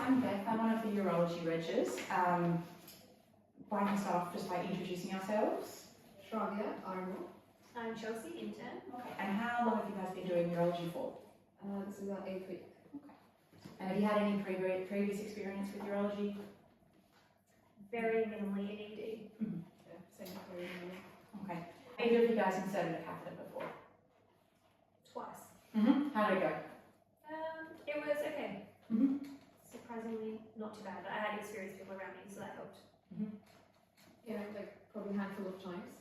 I'm Beth. I'm one of the urology regs. Why don't we start off just by introducing ourselves? Shravya, Arno. I'm Chelsea, intern. Okay. And how long have you guys been doing urology for? This is our 8th week. Okay. And have you had any previous experience with urology? Very minimally in ED. Yeah, same very minimally. Okay. Either of you guys inserted a catheter before? Twice. How did it go? It was okay. Surprisingly not too bad. I had experienced people around me, so that helped. Yeah, like probably a handful of times.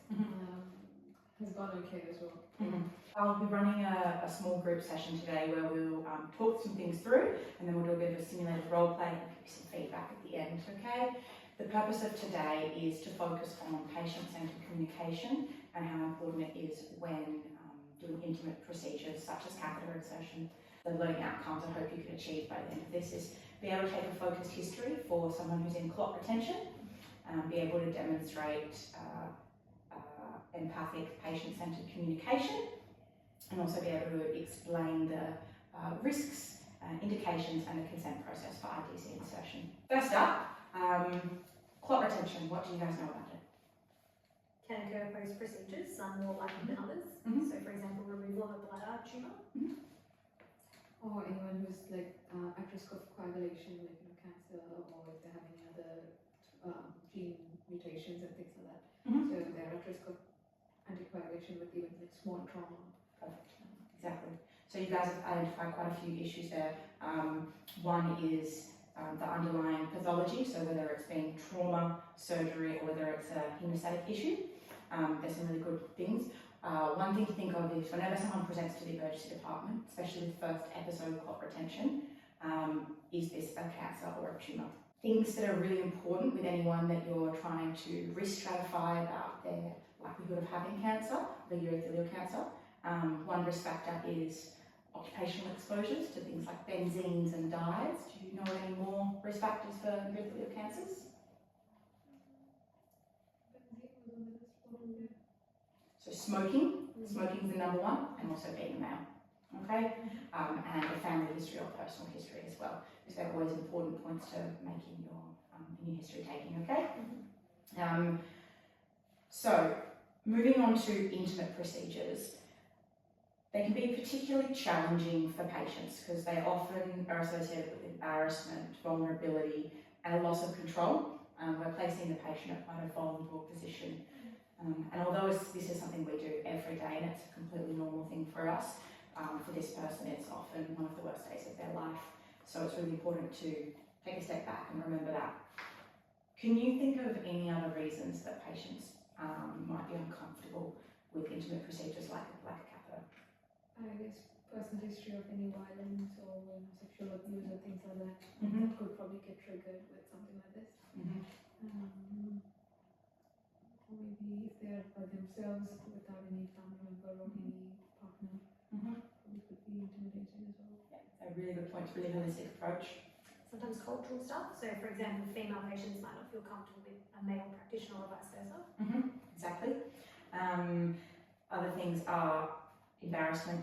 Has gone okay as well. I'll be running a small group session today where we'll talk some things through, and then we'll do a bit of a simulated role play and give you some feedback at the end, okay? The purpose of today is to focus on patient-centered communication and how important it is when doing intimate procedures such as catheter insertion. The learning outcomes I hope you can achieve by the end of this is be able to take a focused history for someone who's in clot retention, be able to demonstrate empathic patient-centered communication, and also be able to explain the risks, indications and the consent process for IDC insertion. First up, clot retention. What do you guys know about it? Can occur post-procedures, some more likely than others. So for example, removal of a bladder tumour. Or anyone who's like at risk of coagulation, like cancer, or if they have any other gene mutations and things like that. So they're at risk of anticoagulation with even like small trauma. Perfect. Exactly. So you guys have identified quite a few issues there. One is the underlying pathology, so whether it's been trauma, surgery, or whether it's a hemostatic issue. There's some really good things. One thing to think of is whenever someone presents to the emergency department, especially with first episode clot retention, is this a cancer or a tumour? Things that are really important with anyone that you're trying to risk stratify about their likelihood of having cancer, the urothelial cancer. One risk factor is occupational exposures to things like benzenes and dyes. Do you know any more risk factors for urothelial cancers? So smoking is the number one, and also being a male, okay? And a family history or personal history as well, because they're always important points to make in your history taking, okay? So moving on to intimate procedures, they can be particularly challenging for patients because they often are associated with embarrassment, vulnerability, and a loss of control. We're placing the patient at quite a vulnerable position. And although this is something we do every day and it's a completely normal thing for us, for this person it's often one of the worst days of their life. So it's really important to take a step back and remember that. Can you think of any other reasons that patients might be uncomfortable with intimate procedures like a catheter? I guess personal history of any violence or sexual abuse or things like that. That could probably get triggered with something like this. Maybe if they're by themselves without any family member or any partner, it could be intimidating as well. Yeah, a really good point, really holistic approach. Sometimes cultural stuff. So for example, female patients might not feel comfortable with a male practitioner or vice versa. Exactly. Other things are embarrassment,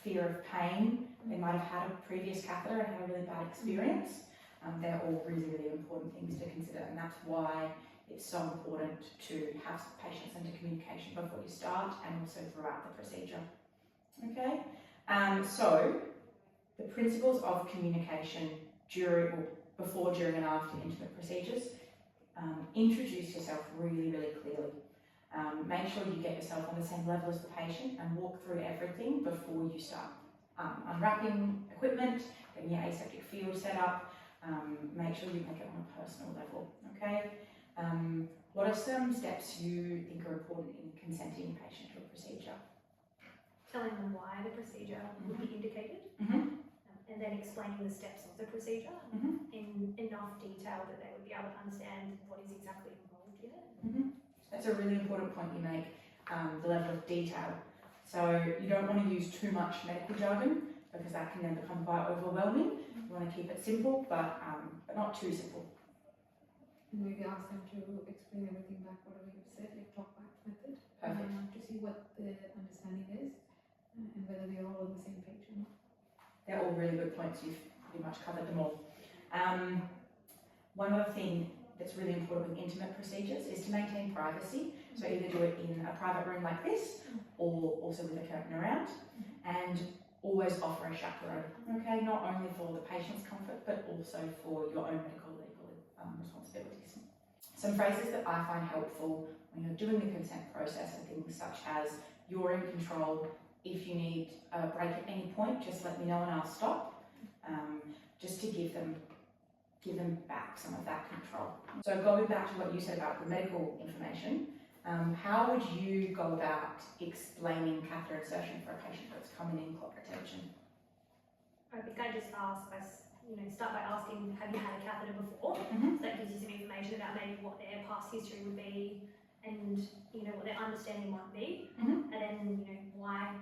fear of pain. They might have had a previous catheter and had a really bad experience. They're all really, really important things to consider, and that's why it's so important to have patient-centered communication before you start and also throughout the procedure. Okay, so the principles of communication before, during and after intimate procedures. Introduce yourself really, really clearly. Make sure you get yourself on the same level as the patient and walk through everything before you start unwrapping equipment, getting your aseptic field set up. Make sure you make it on a personal level, okay? What are some steps you think are important in consenting a patient to a procedure? Telling them why the procedure would be indicated, and then explaining the steps of the procedure in enough detail that they would be able to understand what is exactly involved in it. That's a really important point you make, the level of detail. So you don't want to use too much medical jargon because that can then become quite overwhelming. You want to keep it simple, but not too simple. Maybe ask them to explain everything back, whatever you've said, like talk back method. Perfect. To see what the understanding is and whether we're all on the same page or not. They're all really good points. You've pretty much covered them all. One other thing that's really important with intimate procedures is to maintain privacy. So either do it in a private room like this, or also with a curtain around, and always offer a chaperone. Okay, not only for the patient's comfort, but also for your own medical legal responsibilities. Some phrases that I find helpful when you're doing the consent process are things such as "you're in control. If you need a break at any point, just let me know and I'll stop." Just to give them back some of that control. So going back to what you said about the medical information, how would you go about explaining catheter insertion for a patient that's coming in clot retention? I think I just ask, start by asking, have you had a catheter before? Mm-hmm. So that gives you some information about maybe what their past history would be and, what their understanding might be. Mm-hmm. And then, why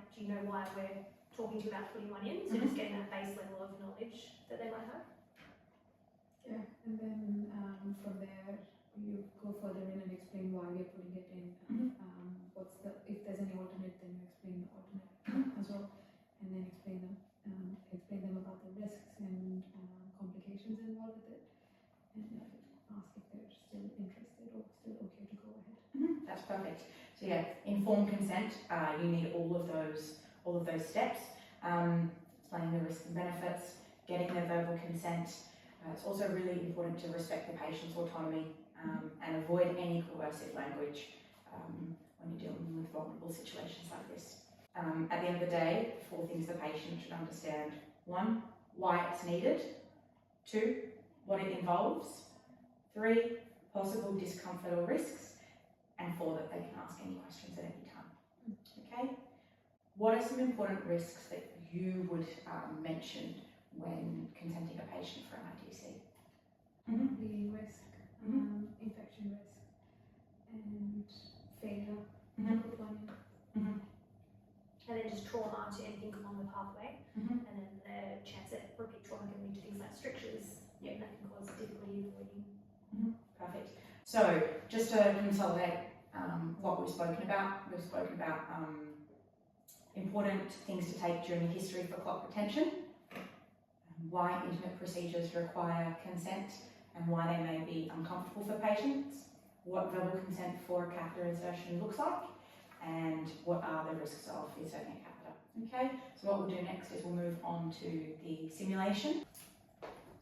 we're talking to you about putting one in? So just getting that base level of knowledge that they might have. Yeah, and then from there you go further in and explain why we're putting it in. If there's any alternate, then you explain the alternate as well, and then explain them about the risks and complications involved with it, and ask if they're still interested or still okay to go ahead. That's perfect. So yeah, informed consent. You need all of those steps. Explaining the risks and benefits, getting their verbal consent. It's also really important to respect the patient's autonomy and avoid any coercive language when you're dealing with vulnerable situations like this. At the end of the day, 4 things the patient should understand. 1, why it's needed. 2, what it involves. 3, possible discomfort or risks. And 4, that they can ask any questions at any time. Okay? What are some important risks that you would mention when consenting a patient for an ITC? Bleeding risk, infection risk, and failure. Put one in. And then just trauma to anything along the pathway. And then the chance that repeat trauma can lead to things like strictures that can cause difficulty avoiding. Perfect. So just to consolidate what we've spoken about important things to take during the history for clot retention, why intimate procedures require consent and why they may be uncomfortable for patients, what verbal consent for a catheter insertion looks like, and what are the risks of inserting a catheter. Okay, so what we'll do next is we'll move on to the simulation.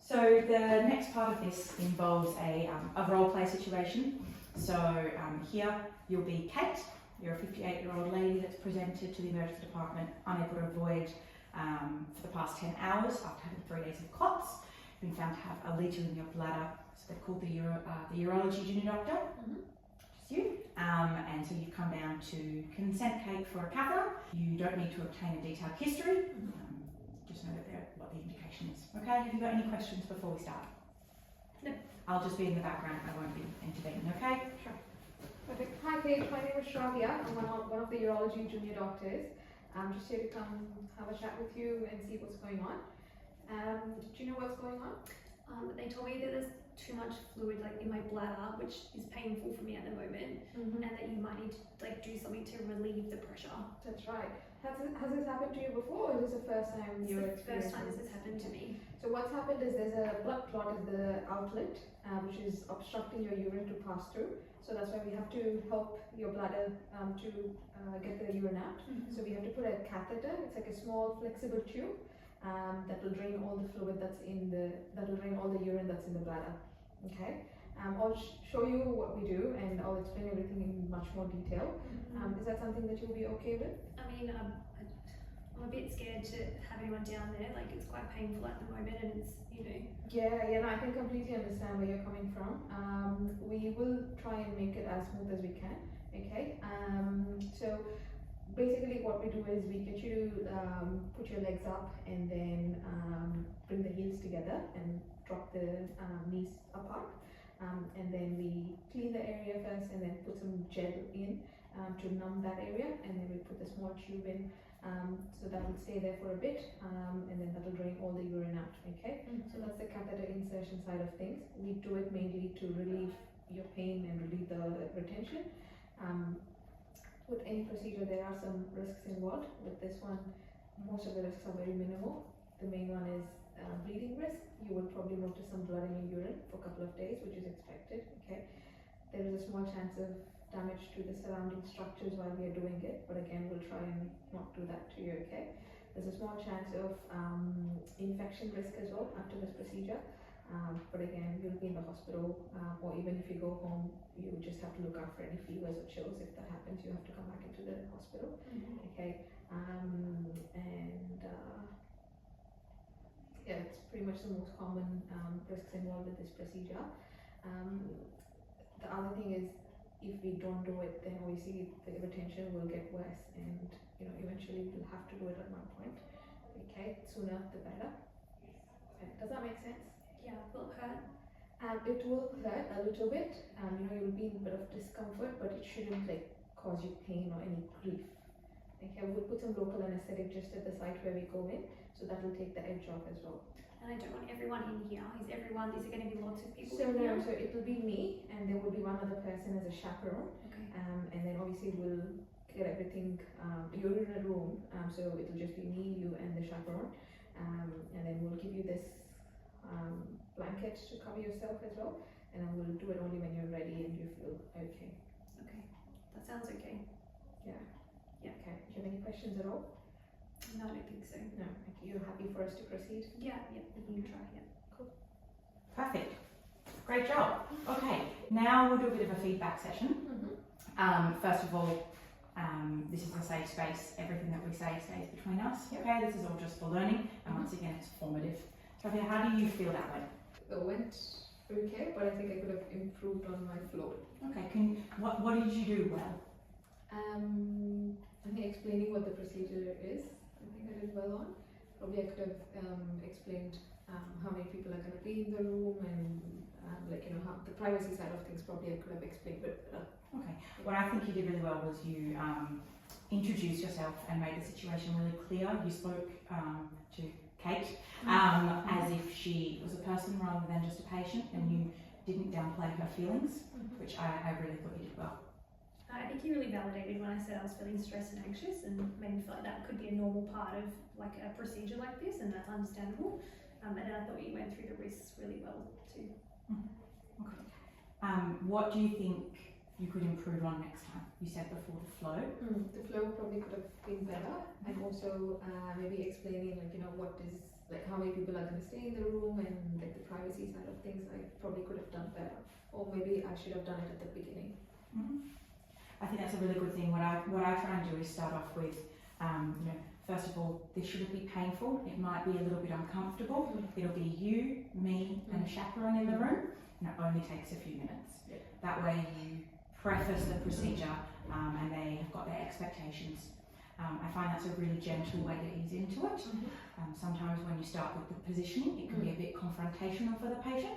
So the next part of this involves a role play situation. So here you'll be Kate. You're a 58-year-old lady that's presented to the emergency department unable to void for the past 10 hours after having 3 days of clots. Been found to have a lesion in your bladder, so they've called the urology junior doctor, which is you. And so you've come down to consent Kate for a catheter. You don't need to obtain a detailed history. Just know what the indication is. Okay, have you got any questions before we start? No. I'll just be in the background, I won't be intervening, okay? Sure. Perfect. Hi Kate, my name is Shravya. I'm one of the urology junior doctors. I'm just here to come have a chat with you and see what's going on. Do you know what's going on? They told me that there's too much fluid in my bladder, which is painful for me at the moment, and that you might need to do something to relieve the pressure. That's right. Has this happened to you before, or is this the first time you're It's the first experiencing time this has happened to me. So what's happened is there's a blood clot in the outlet, which is obstructing your urine to pass through. So that's why we have to help your bladder to get the urine out. So we have to put a catheter. It's like a small flexible tube that will drain all the fluid that will drain all the urine that's in the bladder. Okay. I'll show you what we do and I'll explain everything in much more detail. Is that something that you'll be okay with? I mean, I'm a bit scared to have anyone down there. It's quite painful at the moment, and it's Yeah, no, I can completely understand where you're coming from. We will try and make it as smooth as we can. Okay. So basically, what we do is we get you to put your legs up and then bring the heels together and drop the knees apart. And then we clean the area first and then put some gel in to numb that area, and then we put the small tube in so that will stay there for a bit, and then that will drain all the urine out. Okay, so that's the catheter insertion side of things. We do it mainly to relieve your pain and relieve the retention. With any procedure there are some risks involved. With this one, most of the risks are very minimal. The main one is bleeding risk. You will probably notice some blood in your urine for a couple of days, which is expected. Okay, there is a small chance of damage to the surrounding structures while we are doing it, but again, we'll try and not do that to you. Okay, there's a small chance of infection risk as well after this procedure. But again, you'll be in the hospital, or even if you go home, you just have to look out for any fevers or chills. If that happens, you have to come back into the hospital. Okay, yeah, it's pretty much the most common risks involved with this procedure. The other thing is, if we don't do it, then obviously the retention will get worse, and eventually we'll have to do it at one point. Okay, sooner the better. Does that make sense? Yeah, will it hurt? It will hurt a little bit. You'll be in a bit of discomfort, but it shouldn't cause you pain or any grief. Okay, we'll put some local anesthetic just at the site where we go in, so that will take the edge off as well. And I don't want everyone in here. Is it going to be lots of people So in here? so it will be me, and there will be one other person as a chaperone. Okay. And then obviously we'll get everything. You're in a room, so it will just be me, you, and the chaperone. And then we'll give you this blanket to cover yourself as well, and then we'll do it only when you're ready and you feel okay. Okay, that sounds okay. Yeah. Yeah. Okay. Do you have any questions at all? No, I don't think so. No. Okay. You're happy for us to proceed? Yeah, we can try. Yeah. Perfect. Great job. Okay, now we'll do a bit of a feedback session. First of all, this is a safe space. Everything that we say stays between us. Okay, this is all just for learning, and once again, it's formative. Sophia, how do you feel that way? It went okay, but I think I could have improved on my flow. Okay, what did you do well? I think explaining what the procedure is, I think I did well on. Probably I could have explained how many people are going to be in the room, and how the privacy side of things probably I could have explained a bit better. Okay, what I think you did really well was you introduced yourself and made the situation really clear. You spoke to Kate as if she was a person rather than just a patient, and you didn't downplay her feelings, which I really thought you did well. I think you really validated when I said I was feeling stressed and anxious, and made me feel like that could be a normal part of a procedure like this, and that's understandable. And then I thought you went through the risks really well too. Okay. What do you think you could improve on next time? You said before the flow. The flow probably could have been better, and also maybe explaining what is how many people are going to stay in the room, and the privacy side of things. I probably could have done better, or maybe I should have done it at the beginning. I think that's a really good thing. What I try and do is start off with, first of all, this shouldn't be painful. It might be a little bit uncomfortable. It'll be you, me, and a chaperone in the room, and it only takes a few minutes. That way you preface the procedure, and they have got their expectations. I find that's a really gentle way to ease into it. Sometimes when you start with the positioning, it can be a bit confrontational for the patient.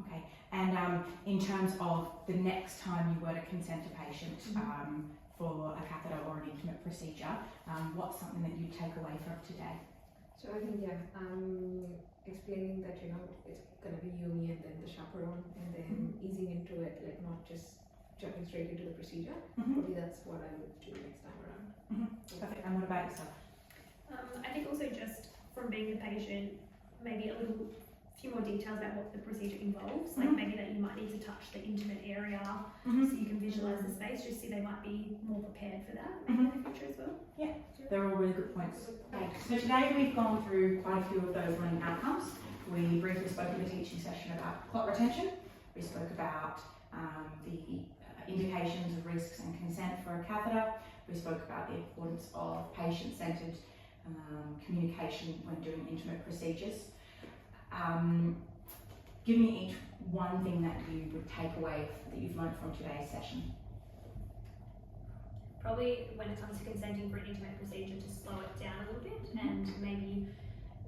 Okay, and in terms of the next time you were to consent a patient for a catheter or an intimate procedure, what's something that you take away from today? So I think explaining that it's going to be you, me, and then the chaperone, and then easing into it, not just jumping straight into the procedure. Probably that's what I would do next time around. Perfect. And what about yourself? I think also just from being the patient, maybe a few more details about what the procedure involves, maybe that you might need to touch the intimate area so you can visualise the space, just so they might be more prepared for that in the future as well. Yeah, they're all really good points. So today we've gone through quite a few of those learning outcomes. We briefly spoke in the teaching session about clot retention. We spoke about the indications of risks and consent for a catheter. We spoke about the importance of patient-centred communication when doing intimate procedures. Give me each one thing that you would take away that you've learned from today's session. Probably when it comes to consenting for an intimate procedure, to slow it down a little bit and maybe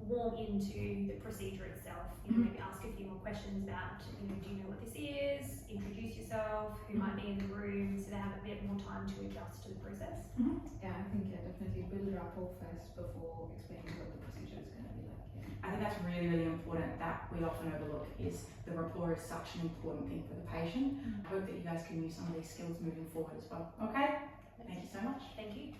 warm into the procedure itself. Maybe ask a few more questions about, do you know what this is? Introduce yourself, who might be in the room, so they have a bit more time to adjust to the process. Yeah, I think definitely build rapport first before explaining what the procedure is going to be like. I think that's really, really important that we often overlook is the rapport is such an important thing for the patient. I hope that you guys can use some of these skills moving forward as well. Okay? Thank you so much. Thank you.